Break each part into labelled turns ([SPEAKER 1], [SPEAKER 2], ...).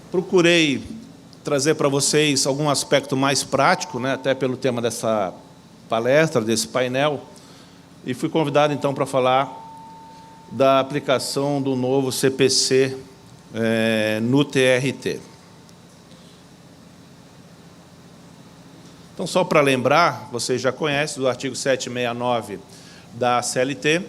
[SPEAKER 1] Procurei trazer para vocês algum aspecto mais prático, né, até pelo tema dessa palestra, desse painel, e fui convidado, então, para falar da aplicação do novo CPC no TRT. Então, só para lembrar, vocês já conhecem, do artigo 769 da CLT,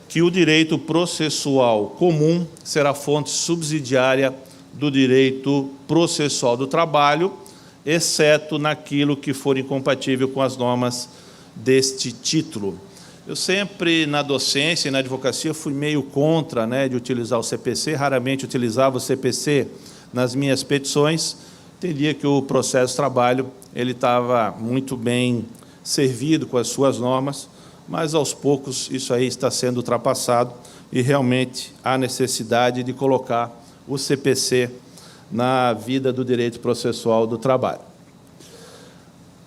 [SPEAKER 1] que o direito processual comum será fonte subsidiária do direito processual do trabalho, exceto naquilo que for incompatível com as normas deste título. Eu sempre, na docência e na advocacia, fui meio contra, né, de utilizar o CPC, raramente utilizava o CPC nas minhas petições, entendia que o processo de trabalho ele estava muito bem servido com as suas normas, mas, aos poucos, isso aí está sendo ultrapassado e, realmente, há necessidade de colocar o CPC na vida do direito processual do trabalho.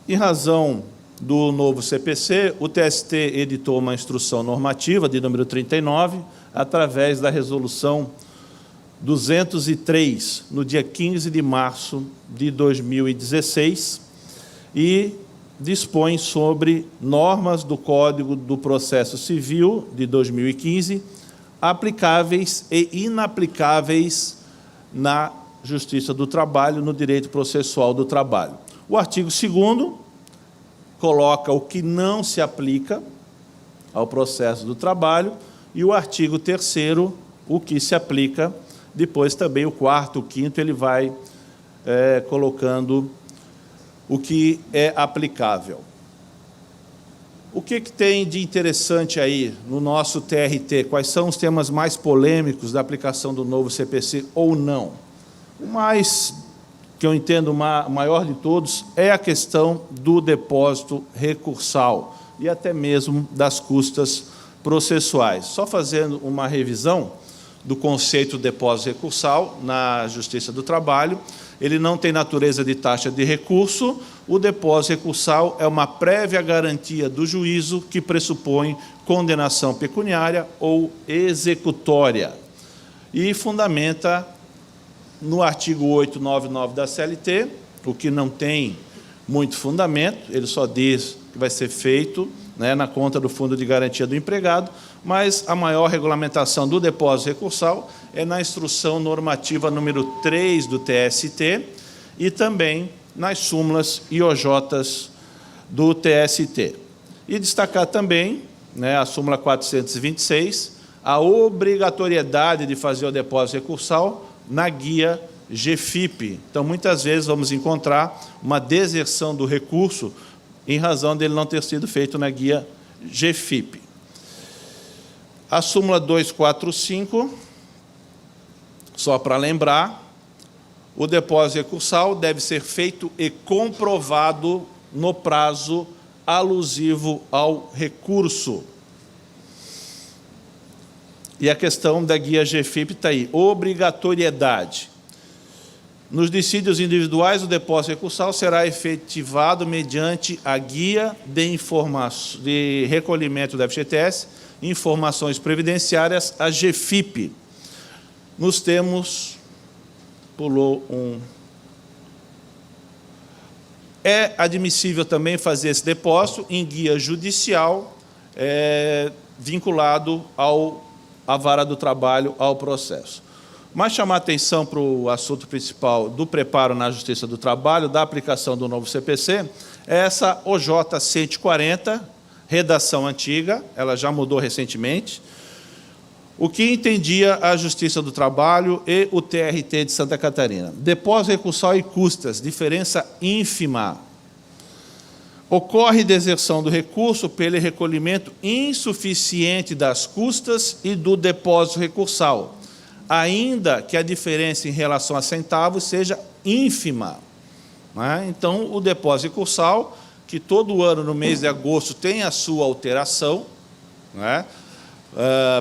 [SPEAKER 1] Em razão do novo CPC, o TST editou uma instrução normativa de número 39, através da resolução 203, no dia 15 de março de 2016, e dispõe sobre normas do Código do Processo Civil de 2015, aplicáveis e inaplicáveis na Justiça do Trabalho, no direito processual do trabalho. O artigo 2º coloca o que não se aplica ao processo do trabalho e o artigo 3º, o que se aplica. Depois também o 4º, o 5º, ele vai colocando o que é aplicável. O que tem de interessante aí no nosso TRT? Quais são os temas mais polêmicos da aplicação do novo CPC ou não? O mais, que eu entendo, maior de todos, é a questão do depósito recursal e até mesmo das custas processuais. Só fazendo uma revisão do conceito de depósito recursal na Justiça do Trabalho, ele não tem natureza de taxa de recurso. O depósito recursal é uma prévia garantia do juízo que pressupõe condenação pecuniária ou executória e fundamenta no artigo 899 da CLT, o que não tem muito fundamento, ele só diz que vai ser feito, né, na conta do Fundo de Garantia do Empregado, mas a maior regulamentação do depósito recursal é na instrução normativa número 3 do TST e também nas súmulas e OJs do TST. E destacar também, né, a súmula 426, a obrigatoriedade de fazer o depósito recursal na guia GFIP. Então, muitas vezes, vamos encontrar uma deserção do recurso em razão dele não ter sido feito na guia GFIP. A súmula 245, só para lembrar, o depósito recursal deve ser feito e comprovado no prazo alusivo ao recurso. E a questão da guia GFIP está aí, obrigatoriedade. Nos dissídios individuais, o depósito recursal será efetivado mediante a guia de recolhimento da FGTS, informações previdenciárias, a GFIP. Nos termos, pulou um. É admissível também fazer esse depósito em guia judicial vinculado à vara do trabalho, ao processo. Mas chamar atenção para o assunto principal do preparo na Justiça do Trabalho, da aplicação do novo CPC, é essa OJ 140, redação antiga, ela já mudou recentemente, o que entendia a Justiça do Trabalho e o TRT de Santa Catarina. Depósito recursal e custas, diferença ínfima. Ocorre deserção do recurso pelo recolhimento insuficiente das custas e do depósito recursal, ainda que a diferença em relação a centavos seja ínfima. Né? Então, o depósito recursal, que todo ano, no mês de agosto, tem a sua alteração, né?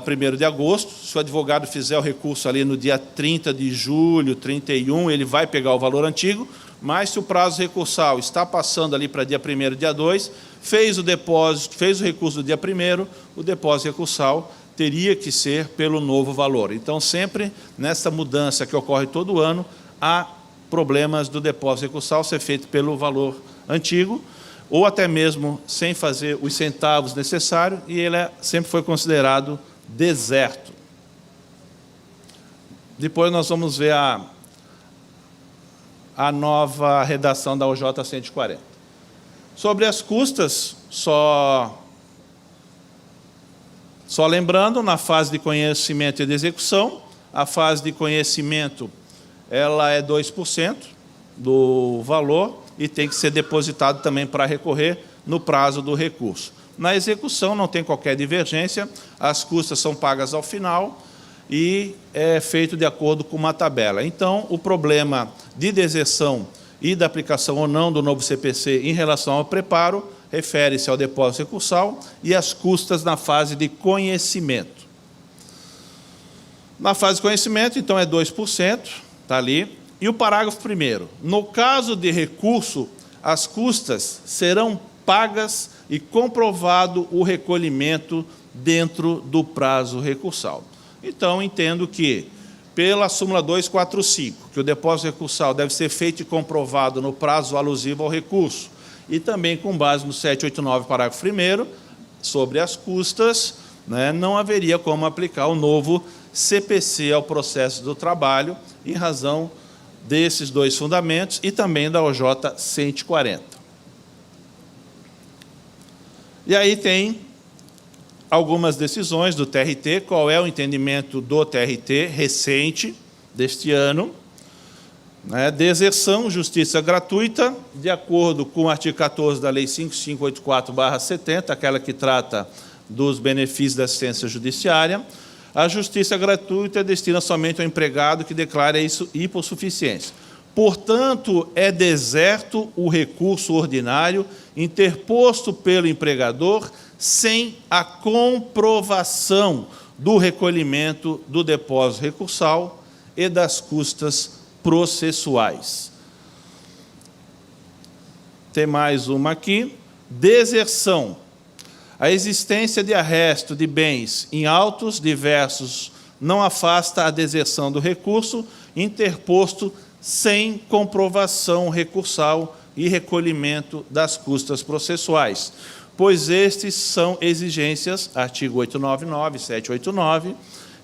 [SPEAKER 1] 1º de agosto, se o advogado fizer o recurso ali no dia 30 de julho, 31, ele vai pegar o valor antigo, mas se o prazo recursal está passando ali para dia 1º, dia 2, fez o recurso do dia 1º, o depósito recursal teria que ser pelo novo valor. Então, sempre, nessa mudança que ocorre todo ano, há problemas do depósito recursal ser feito pelo valor antigo, ou até mesmo sem fazer os centavos necessários, e ele sempre foi considerado deserto. Depois nós vamos ver a nova redação da OJ 140. Sobre as custas, só lembrando, na fase de conhecimento e de execução, a fase de conhecimento ela é 2% do valor e tem que ser depositado também para recorrer no prazo do recurso. Na execução não tem qualquer divergência, as custas são pagas ao final e é feito de acordo com uma tabela. Então, o problema de deserção e da aplicação ou não do novo CPC em relação ao preparo refere-se ao depósito recursal e às custas na fase de conhecimento. Na fase de conhecimento, então, é 2%, está ali. E o parágrafo 1º. No caso de recurso, as custas serão pagas e comprovado o recolhimento dentro do prazo recursal. Então, entendo que, pela súmula 245, que o depósito recursal deve ser feito e comprovado no prazo alusivo ao recurso, e também com base no 789, parágrafo 1º, sobre as custas, né, não haveria como aplicar o novo CPC ao processo do trabalho, em razão desses dois fundamentos e também da OJ 140. E aí tem algumas decisões do TRT, qual é o entendimento do TRT recente, deste ano, né? Deserção, justiça gratuita, de acordo com o artigo 14 da Lei 5584/70, aquela que trata dos benefícios da assistência judiciária. A justiça gratuita destina somente ao empregado que declara isso hipossuficiência. Portanto, é deserto o recurso ordinário interposto pelo empregador sem a comprovação do recolhimento do depósito recursal e das custas processuais. Tem mais uma aqui. Deserção. A existência de arresto de bens em autos diversos não afasta a deserção do recurso interposto sem comprovação recursal e recolhimento das custas processuais, pois estes são exigências, artigo 899, 789,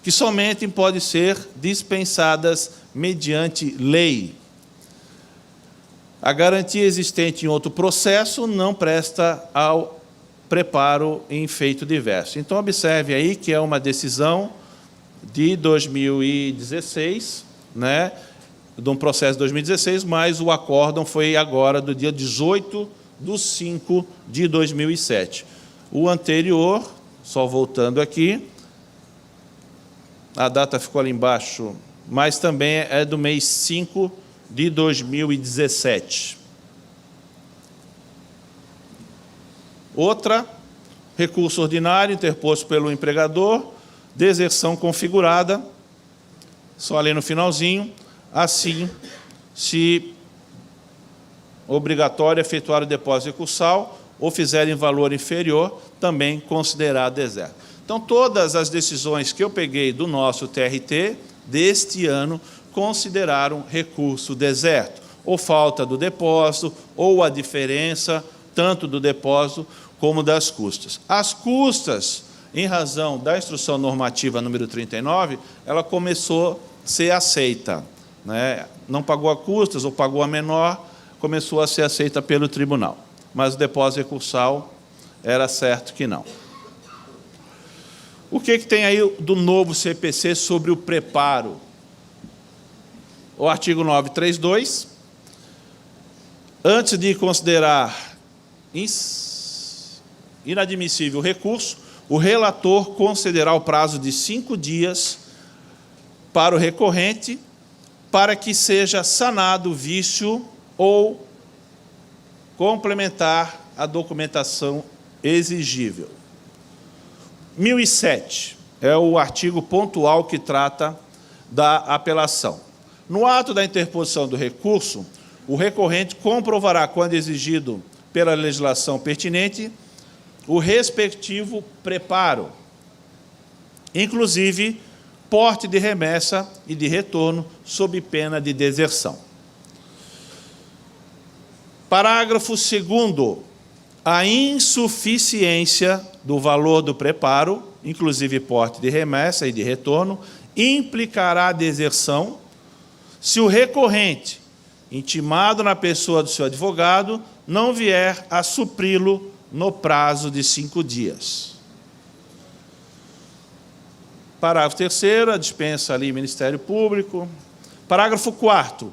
[SPEAKER 1] que somente podem ser dispensadas mediante lei. A garantia existente em outro processo não presta ao preparo em feito diverso. Então, observe aí que é uma decisão de 2016, né, de um processo de 2016, mas o acórdão foi agora do dia 18/5/2007. O anterior, só voltando aqui, a data ficou ali embaixo, mas também é do mês 5 de 2017. Outra, recurso ordinário interposto pelo empregador, deserção configurada, só ali no finalzinho, assim, se obrigatório efetuar o depósito recursal ou fizerem valor inferior, também considerado deserto. Então, todas as decisões que eu peguei do nosso TRT deste ano consideraram recurso deserto, ou falta do depósito, ou a diferença tanto do depósito como das custas. As custas, em razão da instrução normativa número 39, ela começou a ser aceita, né? Não pagou a custas ou pagou a menor, começou a ser aceita pelo tribunal. Mas o depósito recursal era certo que não. O que tem aí do novo CPC sobre o preparo? O artigo 932, antes de considerar inadmissível o recurso, o relator concederá o prazo de 5 dias para o recorrente para que seja sanado o vício ou complementar a documentação exigível. 1007 é o artigo pontual que trata da apelação. No ato da interposição do recurso, o recorrente comprovará, quando exigido pela legislação pertinente, o respectivo preparo, inclusive porte de remessa e de retorno, sob pena de deserção. Parágrafo 2º. A insuficiência do valor do preparo, inclusive porte de remessa e de retorno, implicará a deserção se o recorrente, intimado na pessoa do seu advogado, não vier a supri-lo no prazo de 5 dias. Parágrafo 3º, a dispensa ali Ministério Público. Parágrafo 4º.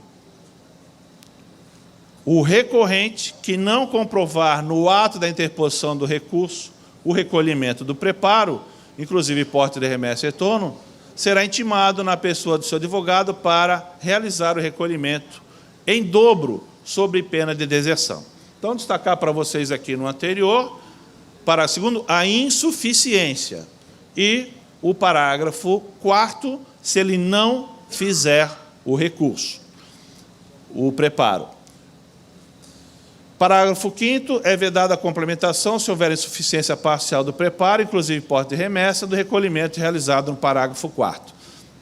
[SPEAKER 1] O recorrente que não comprovar no ato da interposição do recurso o recolhimento do preparo, inclusive porte de remessa e retorno, será intimado na pessoa do seu advogado para realizar o recolhimento em dobro, sob pena de deserção. Então, destacar para vocês aqui no anterior, parágrafo 2º, a insuficiência. E o parágrafo 4º, se ele não fizer o recurso, o preparo. Parágrafo 5º, é vedada a complementação se houver insuficiência parcial do preparo, inclusive porte de remessa, do recolhimento realizado no parágrafo 4º.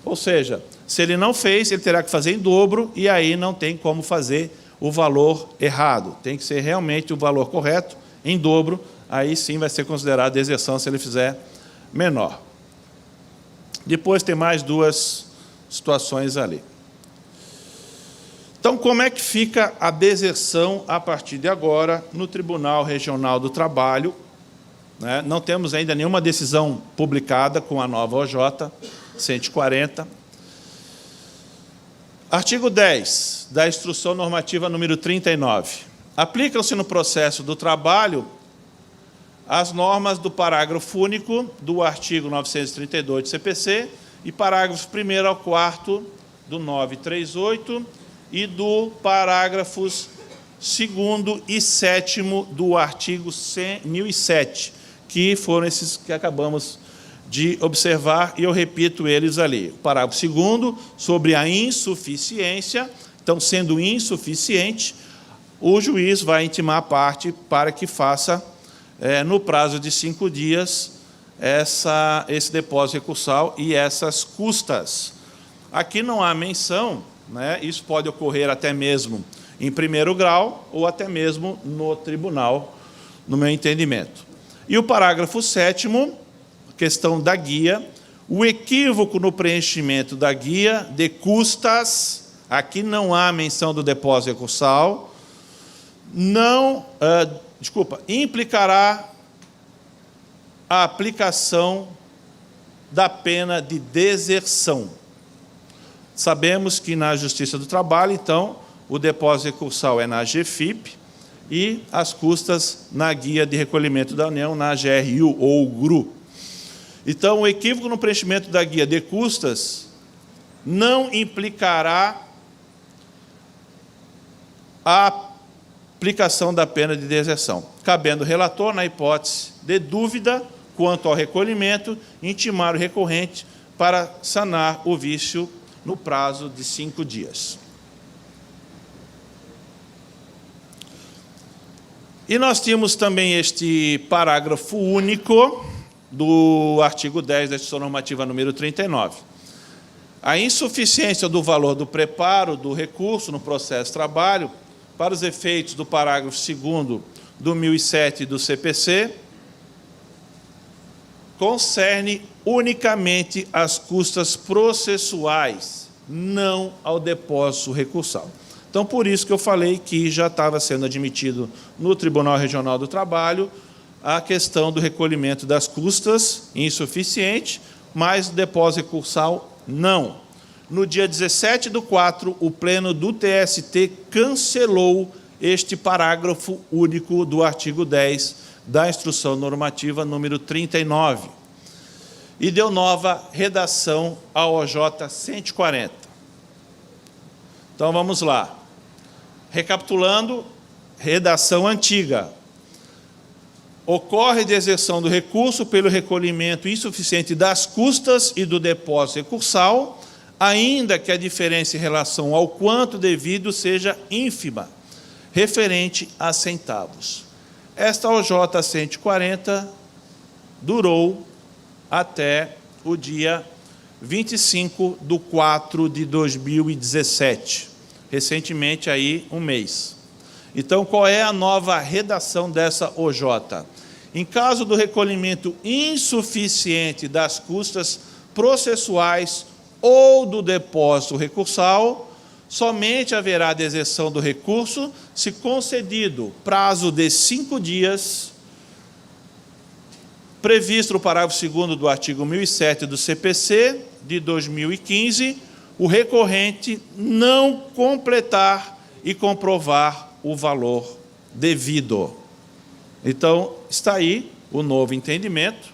[SPEAKER 1] Ou seja, se ele não fez, ele terá que fazer em dobro, e aí não tem como fazer o valor errado. Tem que ser realmente o valor correto, em dobro, aí sim vai ser considerado deserção se ele fizer menor. Depois tem mais 2 situações ali. Então, como é que fica a deserção a partir de agora no Tribunal Regional do Trabalho? Não temos ainda nenhuma decisão publicada com a nova OJ 140. Artigo 10 da Instrução Normativa número 39. Aplicam-se no processo do trabalho as normas do parágrafo único do artigo 932 do CPC e parágrafos 1º ao 4º do 938 e do parágrafos 2º e 7º do artigo 1007, que foram esses que acabamos de observar, e eu repito eles ali. O parágrafo 2º, sobre a insuficiência. Então, sendo insuficiente, o juiz vai intimar a parte para que faça, no prazo de 5 dias, esse depósito recursal e essas custas. Aqui não há menção, isso pode ocorrer até mesmo em 1º grau ou até mesmo no tribunal, no meu entendimento. E o parágrafo 7º, questão da guia, o equívoco no preenchimento da guia de custas, aqui não há menção do depósito recursal, implicará a aplicação da pena de deserção. Sabemos que na Justiça do Trabalho, então, o depósito recursal é na GFIP e as custas na guia de recolhimento da União, na GRU ou GRU. Então, o equívoco no preenchimento da guia de custas não implicará a aplicação da pena de deserção, cabendo ao relator, na hipótese de dúvida quanto ao recolhimento, intimar o recorrente para sanar o vício no prazo de 5 dias. E nós tínhamos também este parágrafo único do artigo 10 da Instrução Normativa número 39. A insuficiência do valor do preparo do recurso no processo de trabalho, para os efeitos do parágrafo 2º do 1007 do CPC, concerne unicamente as custas processuais, não ao depósito recursal. Então, por isso que eu falei que já estava sendo admitido no Tribunal Regional do Trabalho a questão do recolhimento das custas insuficiente, mas o depósito recursal não. No dia 17/4, o Pleno do TST cancelou este parágrafo único do artigo 10 da Instrução Normativa número 39 e deu nova redação ao OJ 140. Então, vamos lá. Recapitulando, redação antiga. Ocorre deserção do recurso pelo recolhimento insuficiente das custas e do depósito recursal, ainda que a diferença em relação ao quanto devido seja ínfima, referente a centavos. Esta OJ 140 durou até o dia 25/4 de 2017, recentemente aí um mês. Então, qual é a nova redação dessa OJ? Em caso do recolhimento insuficiente das custas processuais ou do depósito recursal, somente haverá deserção do recurso se concedido prazo de 5 dias, previsto no parágrafo 2º do artigo 1007 do CPC de 2015, o recorrente não completar e comprovar o valor devido. Então, está aí o novo entendimento,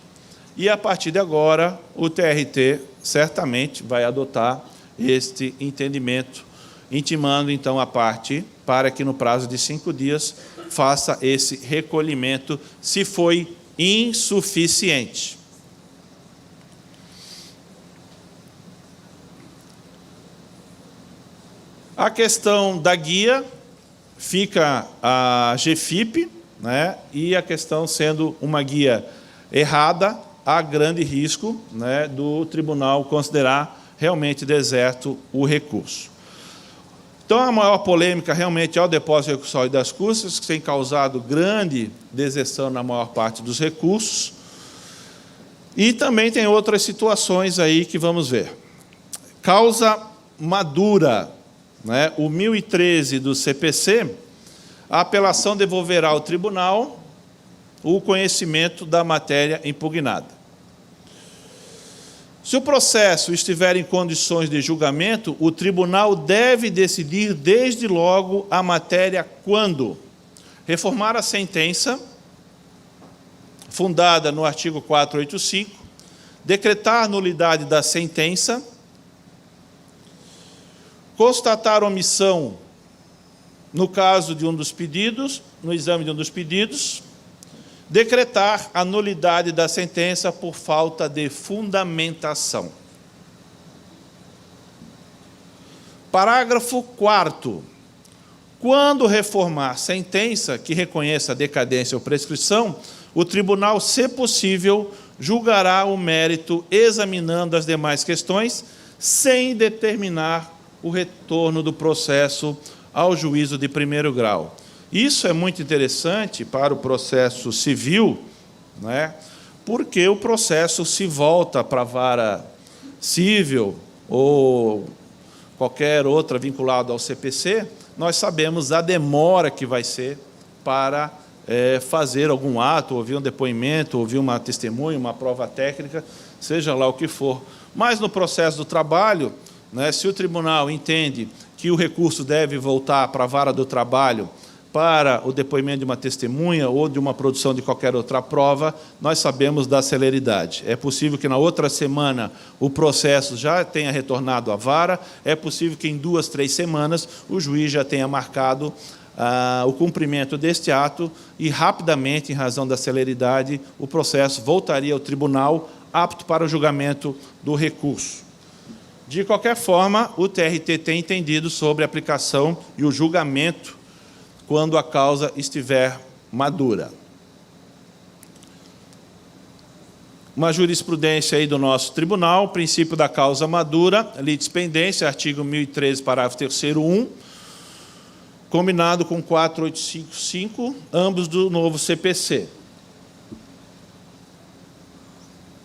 [SPEAKER 1] e, a partir de agora, o TRT certamente vai adotar este entendimento, intimando, então, a parte para que, no prazo de 5 dias, faça esse recolhimento, se foi insuficiente. A questão da guia fica a GFIP, né, e a questão sendo uma guia errada, há grande risco, né, do tribunal considerar realmente deserto o recurso. Então, a maior polêmica realmente é o depósito recursal e das custas, que tem causado grande deserção na maior parte dos recursos. E também tem outras situações aí que vamos ver. Causa madura, né, o 1013 do CPC, a apelação devolverá ao tribunal o conhecimento da matéria impugnada. Se o processo estiver em condições de julgamento, o tribunal deve decidir desde logo a matéria quando reformar a sentença, fundada no artigo 485, decretar nulidade da sentença, constatar omissão no caso de um dos pedidos, no exame de um dos pedidos, decretar a nulidade da sentença por falta de fundamentação. Parágrafo 4º. Quando reformar sentença que reconheça a decadência ou prescrição, o tribunal, se possível, julgará o mérito examinando as demais questões, sem determinar o retorno do processo ao juízo de primeiro grau. Isso é muito interessante para o processo civil, né, porque o processo se volta para a vara civil ou qualquer outra vinculada ao CPC, nós sabemos a demora que vai ser para fazer algum ato, ouvir um depoimento, ouvir uma testemunha, uma prova técnica, seja lá o que for. Mas no processo do trabalho, né, se o tribunal entende que o recurso deve voltar para a vara do trabalho para o depoimento de uma testemunha ou de uma produção de qualquer outra prova, nós sabemos da celeridade. É possível que na outra semana o processo já tenha retornado à vara, é possível que em 2, 3 semanas o juiz já tenha marcado o cumprimento deste ato e, rapidamente, em razão da celeridade, o processo voltaria ao tribunal apto para o julgamento do recurso. De qualquer forma, o TRT tem entendido sobre a aplicação e o julgamento quando a causa estiver madura. Uma jurisprudência aí do nosso tribunal, princípio da causa madura, litispendência, artigo 1013, parágrafo 3º, 1, combinado com 4855, ambos do novo CPC.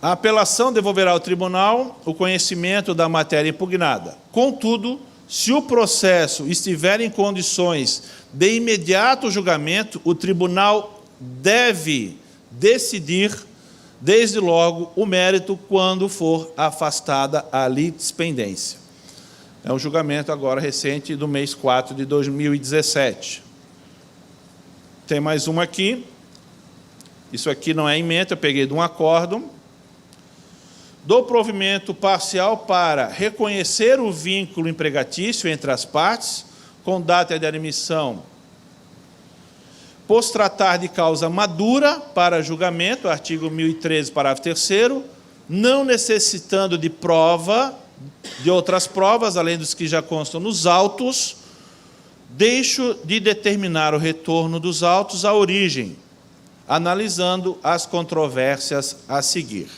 [SPEAKER 1] A apelação devolverá ao tribunal o conhecimento da matéria impugnada. Contudo, se o processo estiver em condições de imediato julgamento, o tribunal deve decidir, desde logo, o mérito quando for afastada a litispendência. É um julgamento agora recente do mês 4 de 2017. Tem mais uma aqui. Isso aqui não é emenda, eu peguei de um acórdão. Do provimento parcial para reconhecer o vínculo empregatício entre as partes, com data de admissão, pos tratar de causa madura para julgamento, artigo 1013, parágrafo 3º, não necessitando de prova, de outras provas, além dos que já constam nos autos, deixo de determinar o retorno dos autos à origem, analisando as controvérsias a seguir.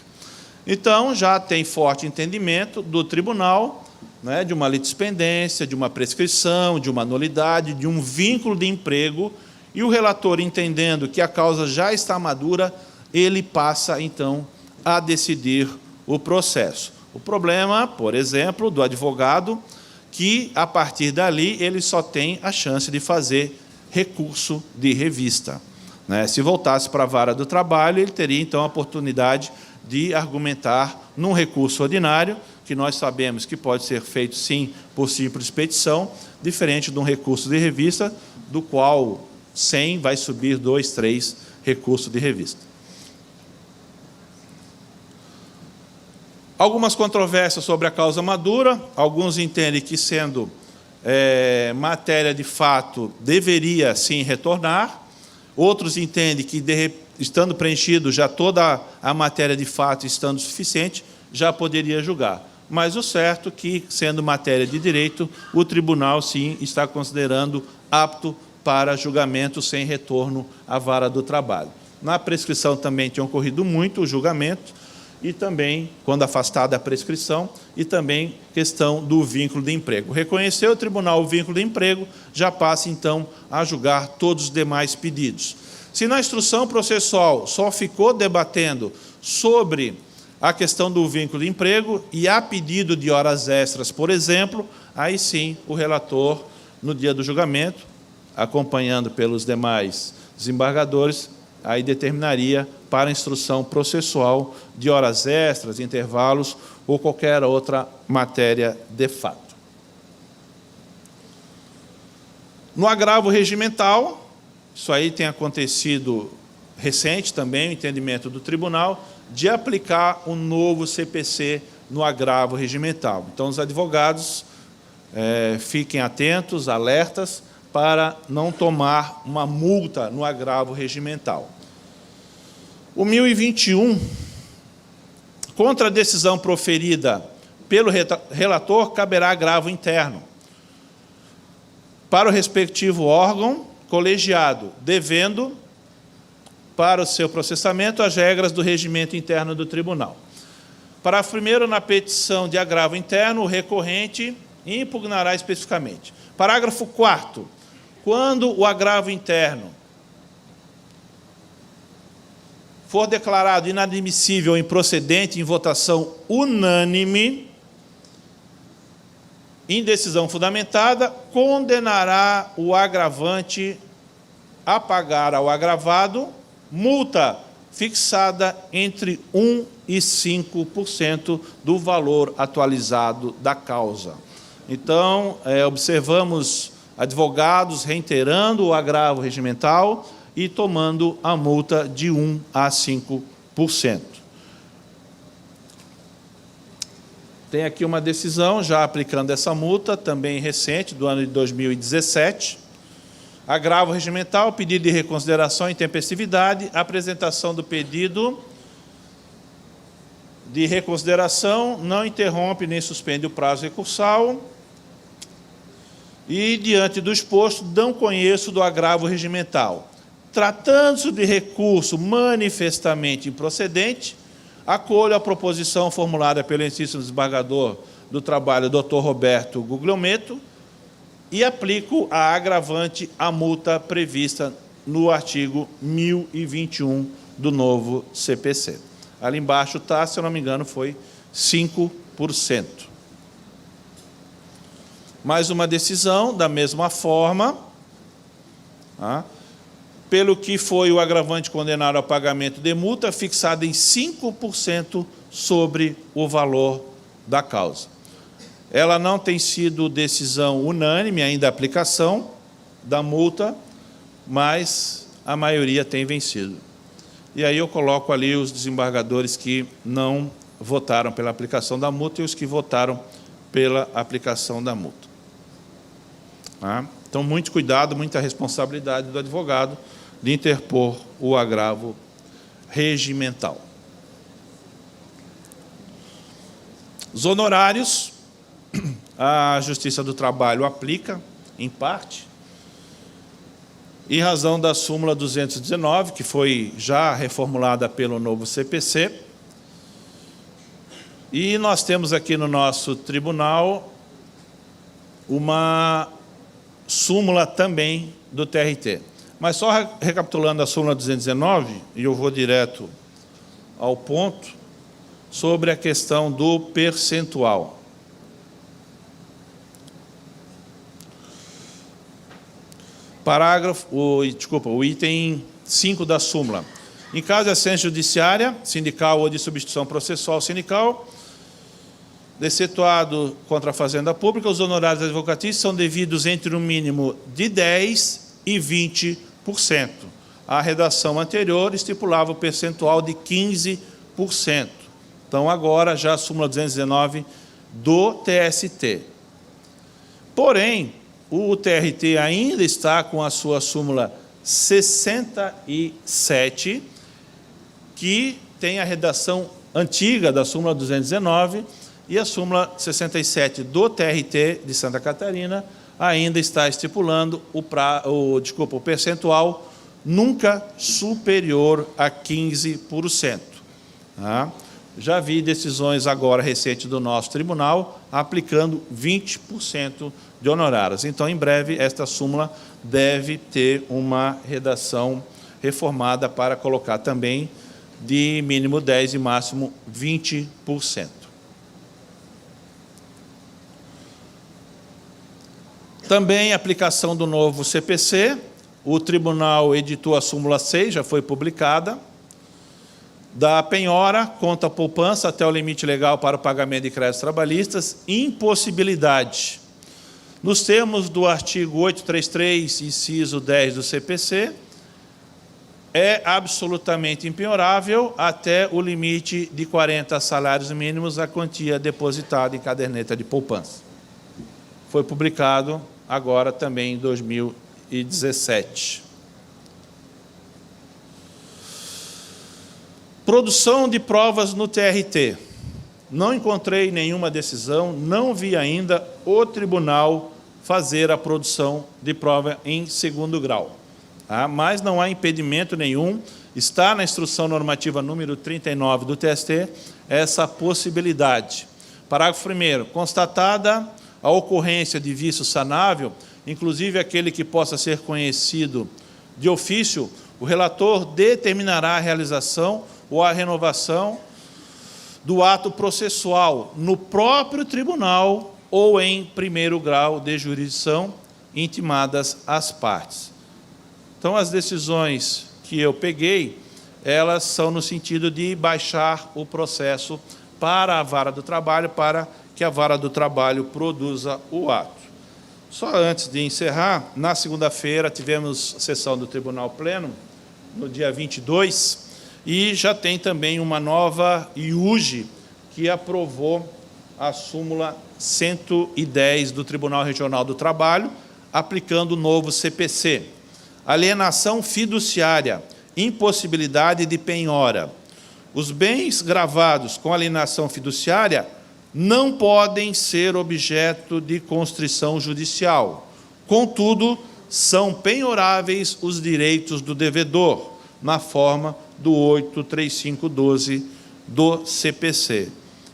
[SPEAKER 1] Então, já tem forte entendimento do tribunal né, de uma litispendência, de uma prescrição, de uma nulidade, de um vínculo de emprego, e o relator, entendendo que a causa já está madura, ele passa, então, a decidir o processo. O problema, por exemplo, do advogado, que, a partir dali, ele só tem a chance de fazer recurso de revista, né? Se voltasse para a vara do trabalho, ele teria, então, a oportunidade de argumentar num recurso ordinário, que nós sabemos que pode ser feito, sim, por simples petição, diferente de um recurso de revista, do qual 100 vai subir 2, 3 recursos de revista. Algumas controvérsias sobre a causa madura. Alguns entendem que, sendo matéria de fato, deveria, sim, retornar. Outros entendem que, estando preenchido já toda a matéria de fato, estando suficiente, já poderia julgar. Mas o certo é que, sendo matéria de direito, o tribunal, sim, está considerando apto para julgamento sem retorno à vara do trabalho. Na prescrição também tinha ocorrido muito o julgamento, e também, quando afastada a prescrição, e também questão do vínculo de emprego. Reconheceu o tribunal o vínculo de emprego, já passa, então, a julgar todos os demais pedidos. Se na instrução processual só ficou debatendo sobre a questão do vínculo de emprego e há pedido de horas extras, por exemplo, aí sim o relator, no dia do julgamento, acompanhando pelos demais desembargadores, aí determinaria para a instrução processual de horas extras, intervalos ou qualquer outra matéria de fato. No agravo regimental, isso aí tem acontecido recente também, o entendimento do tribunal, de aplicar um novo CPC no agravo regimental. Então, os advogados fiquem atentos, alertas, para não tomar uma multa no agravo regimental. O 1021, contra a decisão proferida pelo relator, caberá agravo interno para o respectivo órgão colegiado, devendo, para o seu processamento, as regras do regimento interno do tribunal. Parágrafo 1º, na petição de agravo interno, o recorrente impugnará especificamente. Parágrafo 4º, quando o agravo interno for declarado inadmissível ou improcedente em votação unânime, em decisão fundamentada, condenará o agravante a pagar ao agravado multa fixada entre 1% e 5% do valor atualizado da causa. Então, observamos advogados reiterando o agravo regimental e tomando a multa de 1% a 5%. Tem aqui uma decisão já aplicando essa multa, também recente, do ano de 2017. Agravo regimental, pedido de reconsideração e intempestividade, apresentação do pedido de reconsideração não interrompe nem suspende o prazo recursal e, diante do exposto, não conheço do agravo regimental. Tratando-se de recurso manifestamente improcedente, acolho a proposição formulada pelo excelentíssimo desembargador do trabalho, Dr. Roberto Guglielmetto, e aplico a agravante à multa prevista no artigo 1021 do novo CPC. Ali embaixo está, se eu não me engano, foi 5%. Mais uma decisão, da mesma forma, pelo que foi o agravante condenado ao pagamento de multa, fixada em 5% sobre o valor da causa. Ela não tem sido decisão unânime ainda a aplicação da multa, mas a maioria tem vencido. E aí eu coloco ali os desembargadores que não votaram pela aplicação da multa e os que votaram pela aplicação da multa. Então, muito cuidado, muita responsabilidade do advogado de interpor o agravo regimental. Os honorários, a Justiça do Trabalho aplica, em parte, em razão da súmula 219, que foi já reformulada pelo novo CPC. E nós temos aqui no nosso tribunal uma súmula também do TRT. Mas só recapitulando a súmula 219, e eu vou direto ao ponto, sobre a questão do percentual. O item 5 da súmula. Em caso de assistência judiciária, sindical ou de substituição processual sindical, excetuado contra a Fazenda Pública, os honorários advocatícios são devidos entre um mínimo de 10% e 20%. A redação anterior estipulava o percentual de 15%. Então, agora, já a súmula 219 do TST. Porém, o TRT ainda está com a sua súmula 67, que tem a redação antiga da súmula 219, e a súmula 67 do TRT de Santa Catarina ainda está estipulando o percentual nunca superior a 15%. Tá? Já vi decisões agora recentes do nosso tribunal aplicando 20% de honorários. Então, em breve, esta súmula deve ter uma redação reformada para colocar também de mínimo 10% e máximo 20%. Também a aplicação do novo CPC, o tribunal editou a súmula 6, já foi publicada, da penhora contra a poupança até o limite legal para o pagamento de créditos trabalhistas, impossibilidade. Nos termos do artigo 833, inciso 10 do CPC, é absolutamente impenhorável até o limite de 40 salários mínimos a quantia depositada em caderneta de poupança. Foi publicado agora também em 2017. Produção de provas no TRT. Não encontrei nenhuma decisão, não vi ainda o tribunal fazer a produção de prova em segundo grau. Tá? Mas não há impedimento nenhum, está na instrução normativa número 39 do TST, essa possibilidade. Parágrafo 1º, constatada a ocorrência de vício sanável, inclusive aquele que possa ser conhecido de ofício, o relator determinará a realização ou a renovação do ato processual no próprio tribunal ou em primeiro grau de jurisdição, intimadas as partes. Então, as decisões que eu peguei, elas são no sentido de baixar o processo para a vara do trabalho, para que a vara do trabalho produza o ato. Só antes de encerrar, na segunda-feira tivemos sessão do Tribunal Pleno, no dia 22, e já tem também uma nova IUGE que aprovou a súmula 110 do Tribunal Regional do Trabalho, aplicando o novo CPC. Alienação fiduciária, impossibilidade de penhora. Os bens gravados com alienação fiduciária não podem ser objeto de constrição judicial. Contudo, são penhoráveis os direitos do devedor, na forma do 83512 do CPC.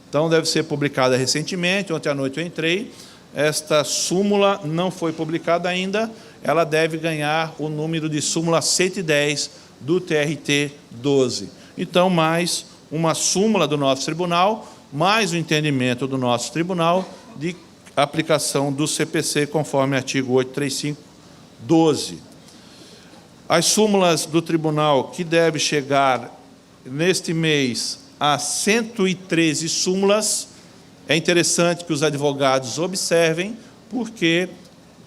[SPEAKER 1] Então, deve ser publicada recentemente, ontem à noite eu entrei, esta súmula não foi publicada ainda, ela deve ganhar o número de súmula 110 do TRT 12. Então, mais uma súmula do nosso tribunal, mais o entendimento do nosso tribunal de aplicação do CPC conforme artigo 83512. As súmulas do tribunal, que deve chegar neste mês a 113 súmulas, é interessante que os advogados observem, porque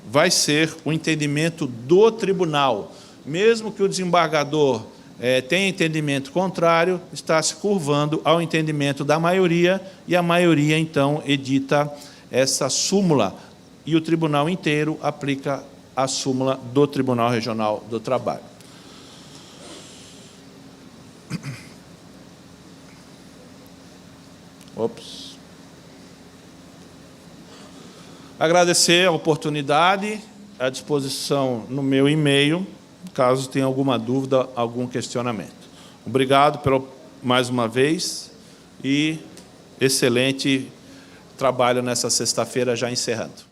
[SPEAKER 1] vai ser o entendimento do tribunal. Mesmo que o desembargador tenha entendimento contrário, está se curvando ao entendimento da maioria, e a maioria, então, edita essa súmula, e o tribunal inteiro aplica a súmula do Tribunal Regional do Trabalho. Agradecer a oportunidade, à disposição no meu e-mail, caso tenha alguma dúvida, algum questionamento. Obrigado mais uma vez e excelente trabalho nessa sexta-feira, já encerrando.